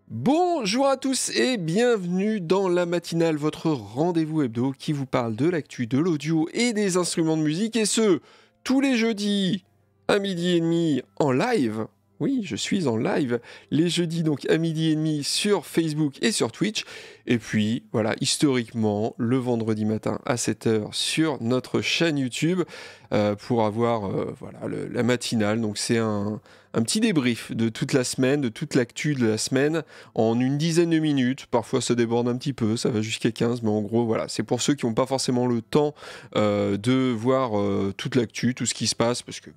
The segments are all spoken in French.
Bonjour à tous et bienvenue dans la matinale, votre rendez-vous hebdo qui vous parle de l'actu, de l'audio et des instruments de musique, et ce, tous les jeudis à midi et demi en live. Oui, je suis en live les jeudis donc à midi et demi sur Facebook et sur Twitch. Et puis voilà, historiquement, le vendredi matin à 7h sur notre chaîne YouTube pour avoir la matinale. Donc c'est un petit débrief de toute la semaine, de toute l'actu de la semaine en une dizaine de minutes. Parfois ça déborde un petit peu, ça va jusqu'à 15, mais en gros voilà, c'est pour ceux qui n'ont pas forcément le temps de voir toute l'actu, tout ce qui se passe, parce que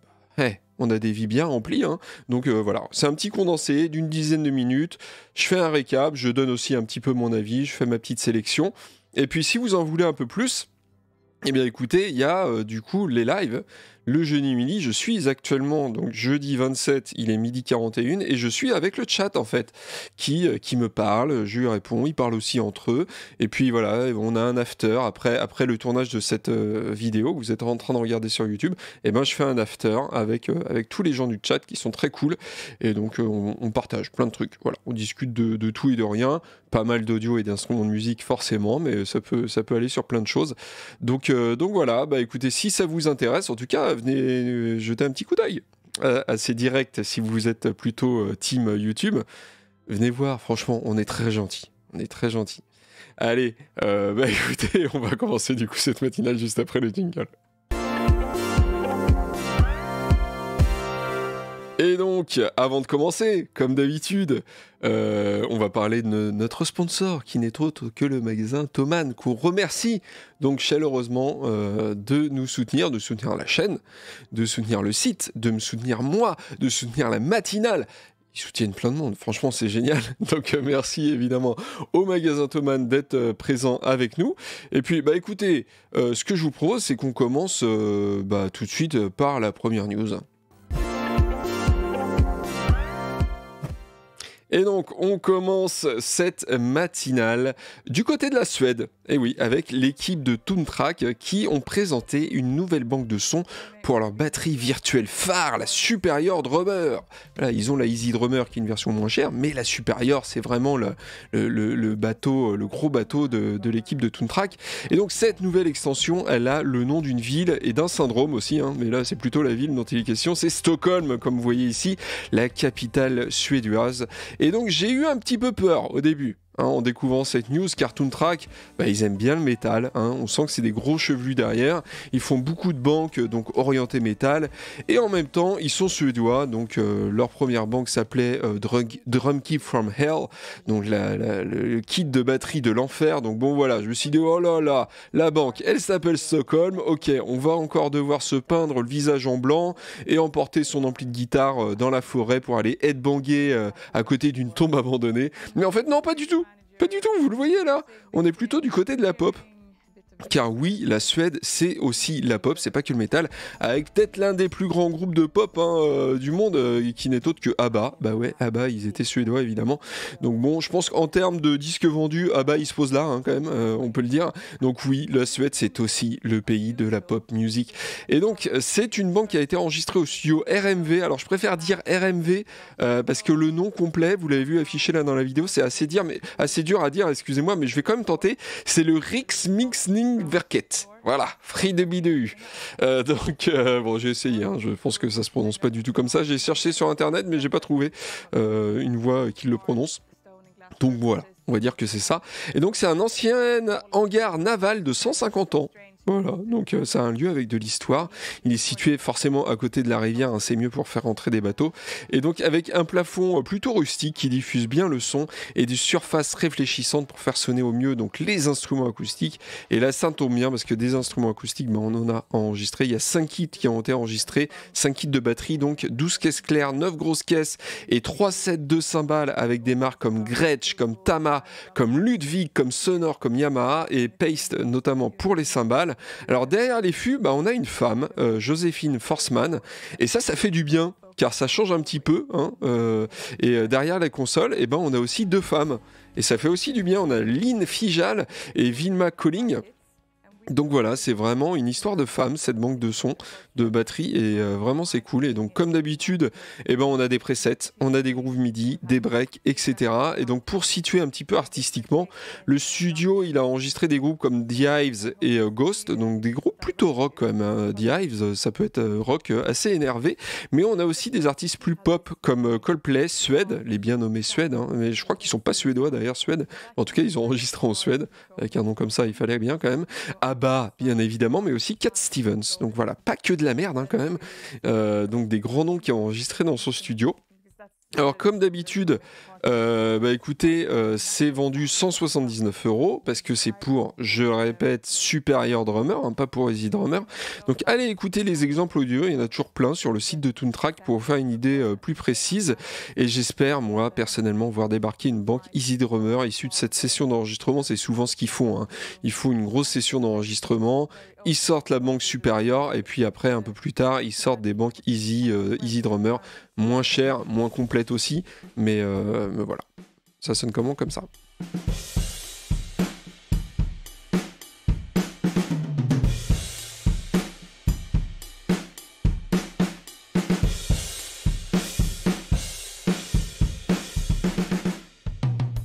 on a des vies bien remplies, hein. Donc voilà, c'est un petit condensé d'une dizaine de minutes. Je fais un récap, je donne aussi un petit peu mon avis, je fais ma petite sélection. Et puis si vous en voulez un peu plus, eh bien écoutez, il y a du coup les lives. Le jeudi midi, je suis actuellement, donc jeudi 27, il est midi 41, et je suis avec le chat en fait, qui me parle, je lui réponds, ils parlent aussi entre eux, et puis voilà, on a un after, après le tournage de cette vidéo que vous êtes en train de regarder sur YouTube, et ben je fais un after avec tous les gens du chat qui sont très cool, et donc on partage plein de trucs, voilà, on discute de tout et de rien, pas mal d'audio et d'instruments de musique forcément, mais ça peut aller sur plein de choses, donc voilà, bah écoutez, si ça vous intéresse, en tout cas, venez jeter un petit coup d'œil à ces directs si vous êtes plutôt team YouTube. Venez voir, franchement, on est très gentils. On est très gentils. Allez, bah écoutez, on va commencer du coup cette matinale juste après le jingle. Et donc, avant de commencer, comme d'habitude, on va parler de notre sponsor, qui n'est autre que le magasin Thomann, qu'on remercie donc chaleureusement de nous soutenir, de soutenir la chaîne, de soutenir le site, de me soutenir moi, de soutenir la matinale. Ils soutiennent plein de monde, franchement c'est génial. Donc merci évidemment au magasin Thomann d'être présent avec nous. Et puis bah écoutez, ce que je vous propose, c'est qu'on commence tout de suite par la première news. Et donc, on commence cette matinale du côté de la Suède. Et oui, avec l'équipe de Toontrack qui ont présenté une nouvelle banque de sons pour leur batterie virtuelle phare, la Superior Drummer. Voilà, ils ont la Easy Drummer qui est une version moins chère, mais la Superior, c'est vraiment le bateau, le gros bateau de l'équipe de Toontrack. Et donc, cette nouvelle extension, elle a le nom d'une ville et d'un syndrome aussi, hein, mais là, c'est plutôt la ville dont il est question. C'est Stockholm, comme vous voyez ici, la capitale suédoise. Et donc j'ai eu un petit peu peur au début, hein, en découvrant cette news, car Toontrack, ils aiment bien le métal, hein, on sent que c'est des gros chevelus derrière, ils font beaucoup de banques donc orientées métal, et en même temps ils sont suédois, donc leur première banque s'appelait Drum Kit from Hell, donc le kit de batterie de l'enfer, donc bon voilà, je me suis dit oh là là, la banque elle s'appelle Stockholm, ok, on va encore devoir se peindre le visage en blanc et emporter son ampli de guitare dans la forêt pour aller headbanger à côté d'une tombe abandonnée. Mais en fait, non, pas du tout. Pas du tout, vous le voyez là. On est plutôt du côté de la pop. Car oui, la Suède, c'est aussi la pop, c'est pas que le métal, avec peut-être l'un des plus grands groupes de pop du monde, qui n'est autre que ABBA. Bah ouais, ABBA, ils étaient suédois évidemment. Donc bon, je pense qu'en termes de disques vendus, ABBA, il se pose là, hein, quand même, on peut le dire. Donc oui, la Suède, c'est aussi le pays de la pop music. Et donc, c'est une banque qui a été enregistrée au studio RMV. Alors, je préfère dire RMV, parce que le nom complet, vous l'avez vu affiché là dans la vidéo, c'est assez dur à dire, excusez-moi, mais je vais quand même tenter. C'est le Riksmixning Verket. Voilà, Free de Bideu. Bon, j'ai essayé, hein, je pense que ça se prononce pas du tout comme ça. J'ai cherché sur internet, mais j'ai pas trouvé une voix qui le prononce. Donc voilà, on va dire que c'est ça. Et donc c'est un ancien hangar naval de 150 ans. Voilà, donc c'est un lieu avec de l'histoire. Il est situé forcément à côté de la rivière, hein, c'est mieux pour faire entrer des bateaux. Et donc avec un plafond plutôt rustique qui diffuse bien le son et des surfaces réfléchissantes pour faire sonner au mieux donc les instruments acoustiques. Et là ça tombe bien parce que des instruments acoustiques, on en a enregistré. Il y a 5 kits qui ont été enregistrés, 5 kits de batterie, donc 12 caisses claires, 9 grosses caisses et 3 sets de cymbales avec des marques comme Gretsch, comme Tama, comme Ludwig, comme Sonor, comme Yamaha et Paste notamment pour les cymbales. Alors derrière les fûts, on a une femme, Joséphine Forsman, et ça fait du bien, car ça change un petit peu, hein, et derrière la console, on a aussi 2 femmes, et ça fait aussi du bien, on a Lynn Fijal et Vilma Colling. Donc voilà, c'est vraiment une histoire de femme, cette banque de sons, de batterie, et vraiment c'est cool. Et donc comme d'habitude, eh ben, on a des presets, on a des grooves MIDI, des breaks, etc. Et donc pour situer un petit peu artistiquement, le studio, il a enregistré des groupes comme The Hives et Ghost, donc des groupes plutôt rock quand même, hein. The Hives, ça peut être rock assez énervé, mais on a aussi des artistes plus pop comme Coldplay, Suède, les bien nommés Suède, hein, mais je crois qu'ils sont pas suédois d'ailleurs, Suède. En tout cas, ils ont enregistré en Suède, avec un nom comme ça, il fallait bien quand même. ABBA, bien évidemment, mais aussi Cat Stevens. Donc voilà, pas que de la merde hein, quand même. Donc des grands noms qui ont enregistré dans son studio. Alors comme d'habitude, bah écoutez, c'est vendu 179 € parce que c'est pour, je répète, Superior Drummer, hein, pas pour Easy Drummer. Donc allez écouter les exemples audio, il y en a toujours plein sur le site de Toontrack pour vous faire une idée plus précise. Et j'espère, moi, personnellement, voir débarquer une banque Easy Drummer issue de cette session d'enregistrement. C'est souvent ce qu'ils font, hein. Ils font une grosse session d'enregistrement, ils sortent la banque Superior et puis après, un peu plus tard, ils sortent des banques Easy Drummer, moins chères, moins complètes aussi, mais voilà. Ça sonne comment comme ça?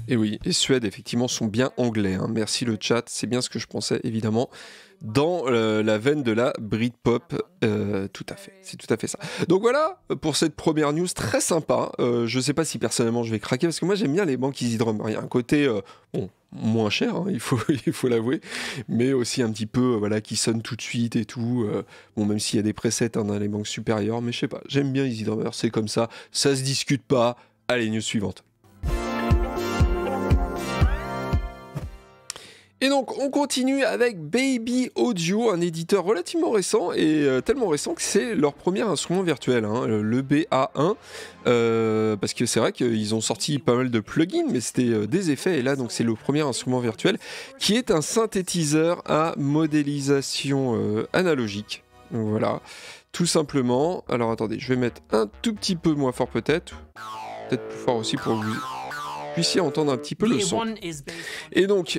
Et oui, les Suèdes, effectivement, sont bien anglais, hein. Merci le chat, c'est bien ce que je pensais, évidemment. Dans la veine de la Britpop, tout à fait, c'est tout à fait ça. Donc voilà, pour cette première news très sympa. Je sais pas si personnellement je vais craquer, parce que moi j'aime bien les banques Easy Drummer. Il y a un côté, bon, moins cher, hein, il faut l'avouer, mais aussi un petit peu, voilà, qui sonne tout de suite et tout. Bon, même s'il y a des presets hein, dans les banques supérieures, mais je sais pas, j'aime bien Easy Drummer, c'est comme ça se discute pas. Allez, news suivante. Et donc on continue avec Baby Audio, un éditeur relativement récent et tellement récent que c'est leur premier instrument virtuel, hein, le BA1, parce que c'est vrai qu'ils ont sorti pas mal de plugins, mais c'était des effets, et là donc c'est le premier instrument virtuel qui est un synthétiseur à modélisation analogique. Donc voilà, tout simplement. Alors attendez, je vais mettre un tout petit peu moins fort peut-être plus fort aussi pour que vous puissiez entendre un petit peu le son. Et donc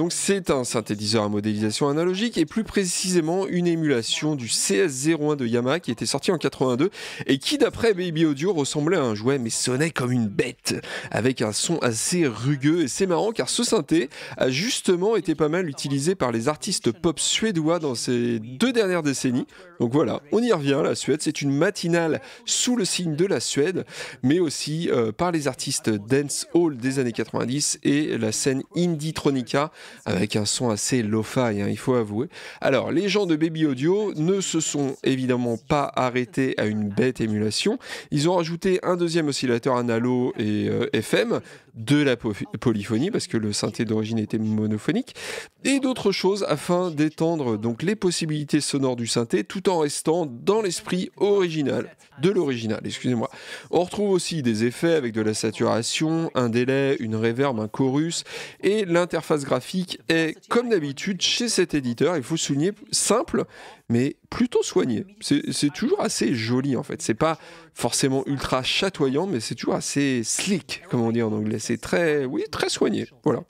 c'est un synthétiseur à modélisation analogique et plus précisément une émulation du CS01 de Yamaha qui était sorti en 82 et qui d'après Baby Audio ressemblait à un jouet mais sonnait comme une bête avec un son assez rugueux. Et c'est marrant car ce synthé a justement été pas mal utilisé par les artistes pop suédois dans ces 2 dernières décennies. Donc voilà, on y revient, la Suède, c'est une matinale sous le signe de la Suède, mais aussi par les artistes dance hall des années 90 et la scène indie-tronica avec un son assez lo-fi, hein, il faut avouer. Alors, les gens de Baby Audio ne se sont évidemment pas arrêtés à une bête émulation. Ils ont rajouté un deuxième oscillateur analo et FM, de la polyphonie parce que le synthé d'origine était monophonique et d'autres choses afin d'étendre donc les possibilités sonores du synthé tout en restant dans l'esprit original de l'original, excusez-moi. On retrouve aussi des effets avec de la saturation, un délai, une reverb, un chorus et l'interface graphique est comme d'habitude chez cet éditeur, il faut souligner, simple mais plutôt soigné. C'est toujours assez joli en fait. C'est pas forcément ultra chatoyant, mais c'est toujours assez slick, comme on dit en anglais. C'est très soigné. Voilà.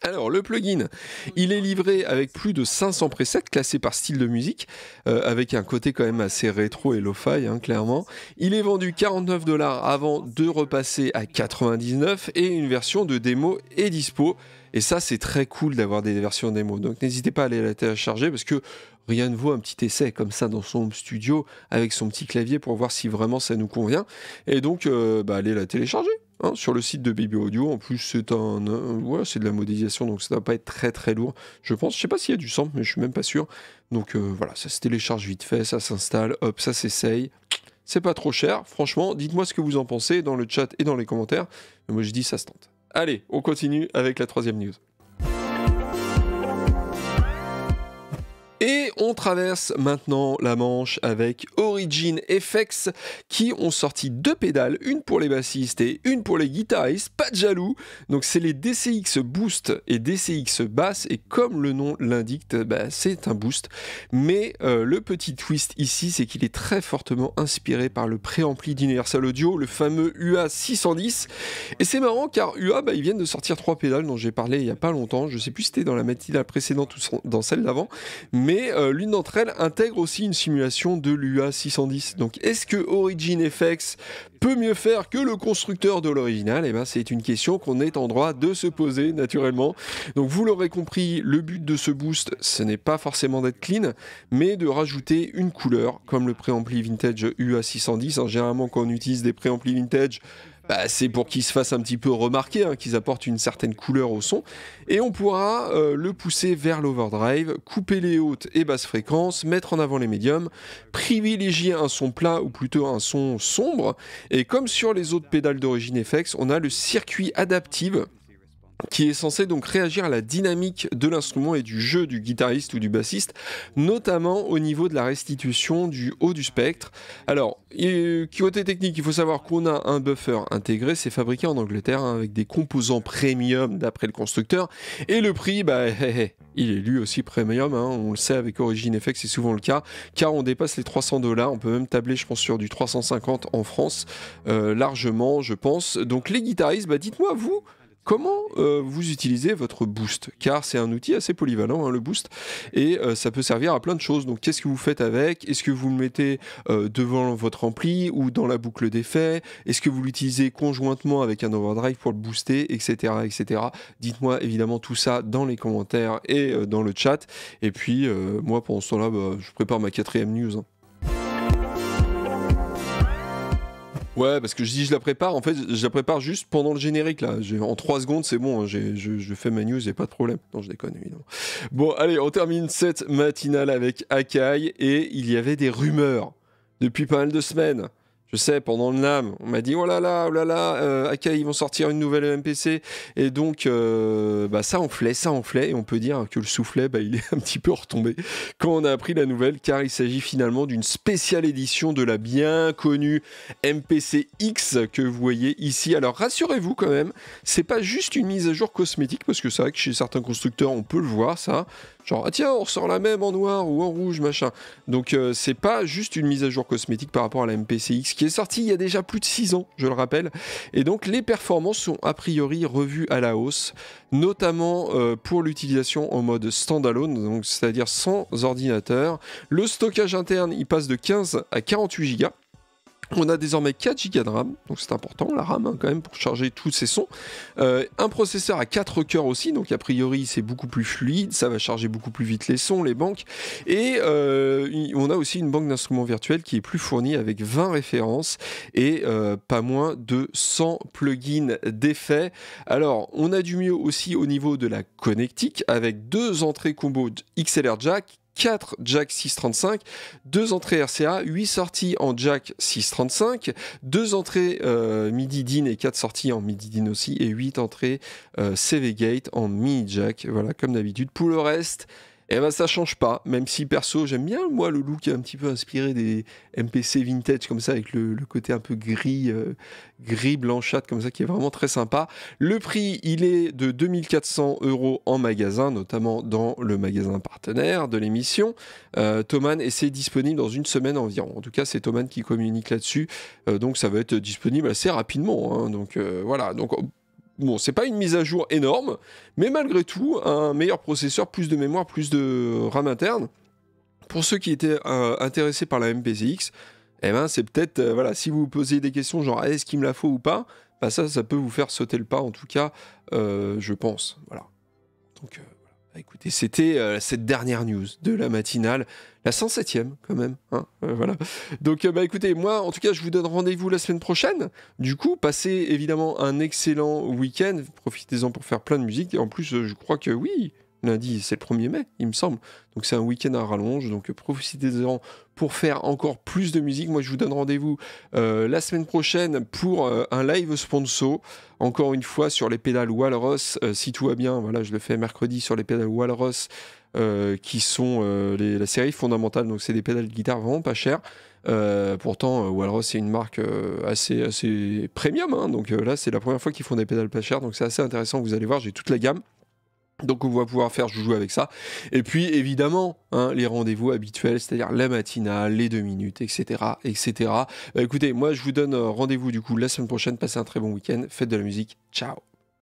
Alors, le plugin, il est livré avec plus de 500 presets classés par style de musique, avec un côté quand même assez rétro et lo-fi, hein, clairement. Il est vendu 49 $ avant de repasser à 99 et une version de démo est dispo. Et ça, c'est très cool d'avoir des versions démo. Donc, n'hésitez pas à aller la télécharger parce que rien ne vaut un petit essai comme ça dans son home studio avec son petit clavier pour voir si vraiment ça nous convient. Et donc, allez la télécharger. Hein, sur le site de Baby Audio, en plus c'est c'est de la modélisation, donc ça ne va pas être très très lourd, je pense. Je sais pas s'il y a du sample, mais je suis même pas sûr. Donc voilà, ça se télécharge vite fait, ça s'installe, hop, ça s'essaye. C'est pas trop cher, franchement. Dites-moi ce que vous en pensez dans le chat et dans les commentaires. Moi je dis ça se tente. Allez, on continue avec la troisième news. Et on traverse maintenant la Manche avec Origin FX qui ont sorti 2 pédales, une pour les bassistes et une pour les guitaristes, pas de jaloux. Donc c'est les DCX Boost et DCX Bass et comme le nom l'indique, c'est un boost. Mais le petit twist ici, c'est qu'il est très fortement inspiré par le préampli d'Universal Audio, le fameux UA610. Et c'est marrant car UA, ils viennent de sortir 3 pédales dont j'ai parlé il n'y a pas longtemps. Je sais plus si c'était dans la matinale précédente ou dans celle d'avant. Mais l'une d'entre elles intègre aussi une simulation de l'UA610. Donc est-ce que Origin FX peut mieux faire que le constructeur de l'original? C'est une question qu'on est en droit de se poser naturellement. Donc vous l'aurez compris, le but de ce boost, ce n'est pas forcément d'être clean, mais de rajouter une couleur, comme le préampli vintage UA610. Généralement quand on utilise des préamplis vintage, c'est pour qu'ils se fassent un petit peu remarquer, qu'ils apportent une certaine couleur au son. Et on pourra le pousser vers l'overdrive, couper les hautes et basses fréquences, mettre en avant les médiums, privilégier un son plat ou plutôt un son sombre. Et comme sur les autres pédales d'Origin FX, on a le circuit adaptive qui est censé donc réagir à la dynamique de l'instrument et du jeu du guitariste ou du bassiste, notamment au niveau de la restitution du haut du spectre. Alors, côté technique, il faut savoir qu'on a un buffer intégré, c'est fabriqué en Angleterre avec des composants premium d'après le constructeur, et le prix, il est lui aussi premium, on le sait avec Origin FX, c'est souvent le cas, car on dépasse les $300, on peut même tabler je pense sur du 350 en France, largement je pense. Donc les guitaristes, dites-moi vous, comment vous utilisez votre boost? Car c'est un outil assez polyvalent, le boost, et ça peut servir à plein de choses. Donc qu'est-ce que vous faites avec? Est-ce que vous le mettez devant votre ampli ou dans la boucle d'effet? Est-ce que vous l'utilisez conjointement avec un overdrive pour le booster, etc. etc. Dites-moi évidemment tout ça dans les commentaires et dans le chat. Et puis moi pendant ce temps-là, je prépare ma 4e news. Ouais, parce que je dis je la prépare, en fait, je la prépare juste pendant le générique, là. En 3 secondes, c'est bon, je fais ma news, il n'y a pas de problème. Non, je déconne, évidemment. Bon, allez, on termine cette matinale avec Akai, et il y avait des rumeurs depuis pas mal de semaines. Je sais, pendant le NAMM, on m'a dit oh là là, Akai, ils vont sortir une nouvelle MPC, et donc ça enflait, et on peut dire que le soufflet, il est un petit peu retombé quand on a appris la nouvelle, car il s'agit finalement d'une spéciale édition de la bien connue MPC X que vous voyez ici. Alors rassurez-vous quand même, c'est pas juste une mise à jour cosmétique, parce que c'est vrai que chez certains constructeurs, on peut le voir ça. Genre, tiens, on ressort la même en noir ou en rouge, machin. Donc, c'est pas juste une mise à jour cosmétique par rapport à la MPC X qui est sortie il y a déjà plus de 6 ans, je le rappelle. Et donc, les performances sont a priori revues à la hausse, notamment pour l'utilisation en mode standalone, donc c'est-à-dire sans ordinateur. Le stockage interne, il passe de 15 à 48 Go. On a désormais 4 Go de RAM, donc c'est important, la RAM quand même, pour charger tous ces sons. Un processeur à 4 cœurs aussi, donc a priori c'est beaucoup plus fluide, ça va charger beaucoup plus vite les sons, les banques. Et on a aussi une banque d'instruments virtuels qui est plus fournie avec 20 références et pas moins de 100 plugins d'effets. Alors, on a du mieux aussi au niveau de la connectique, avec 2 entrées combo XLR jack, 4 jack 635, 2 entrées RCA, 8 sorties en jack 635, 2 entrées MIDI DIN et 4 sorties en MIDI DIN aussi, et 8 entrées CV Gate en mini jack, voilà, comme d'habitude. Pour le reste, ça change pas, même si perso j'aime bien moi le look un petit peu inspiré des MPC vintage comme ça, avec le côté un peu gris blanchâtre comme ça, qui est vraiment très sympa. Le prix il est de 2400 € en magasin, notamment dans le magasin partenaire de l'émission Thomann, et c'est disponible dans une semaine environ. En tout cas c'est Thomann qui communique là-dessus, donc ça va être disponible assez rapidement, donc voilà, donc bon, c'est pas une mise à jour énorme, mais malgré tout, un meilleur processeur, plus de mémoire, plus de RAM interne. Pour ceux qui étaient intéressés par la MPCX, c'est peut-être, si vous vous posez des questions genre est-ce qu'il me la faut ou pas, ça peut vous faire sauter le pas, en tout cas, je pense. Voilà. Donc, écoutez, c'était cette dernière news de la matinale, la 107e quand même, voilà. Donc écoutez, moi en tout cas je vous donne rendez-vous la semaine prochaine. Du coup, passez évidemment un excellent week-end, profitez-en pour faire plein de musique, et en plus je crois que oui, lundi c'est le 1er mai, il me semble, donc c'est un week-end à rallonge, donc profitez-en pour faire encore plus de musique. Moi je vous donne rendez-vous la semaine prochaine pour un live sponsor, encore une fois sur les pédales Walrus, si tout va bien, voilà, je le fais mercredi sur les pédales Walrus, qui sont la série fondamentale. Donc c'est des pédales de guitare vraiment pas chères. Pourtant, Walrus c'est une marque assez premium, hein, donc là c'est la première fois qu'ils font des pédales pas chères, donc c'est assez intéressant. Vous allez voir, j'ai toute la gamme. Donc on va pouvoir faire joujou avec ça. Et puis évidemment, hein, les rendez-vous habituels, c'est-à-dire la matinale, les 2 minutes, etc. etc. Écoutez, moi je vous donne rendez-vous du coup la semaine prochaine. Passez un très bon week-end, faites de la musique, ciao.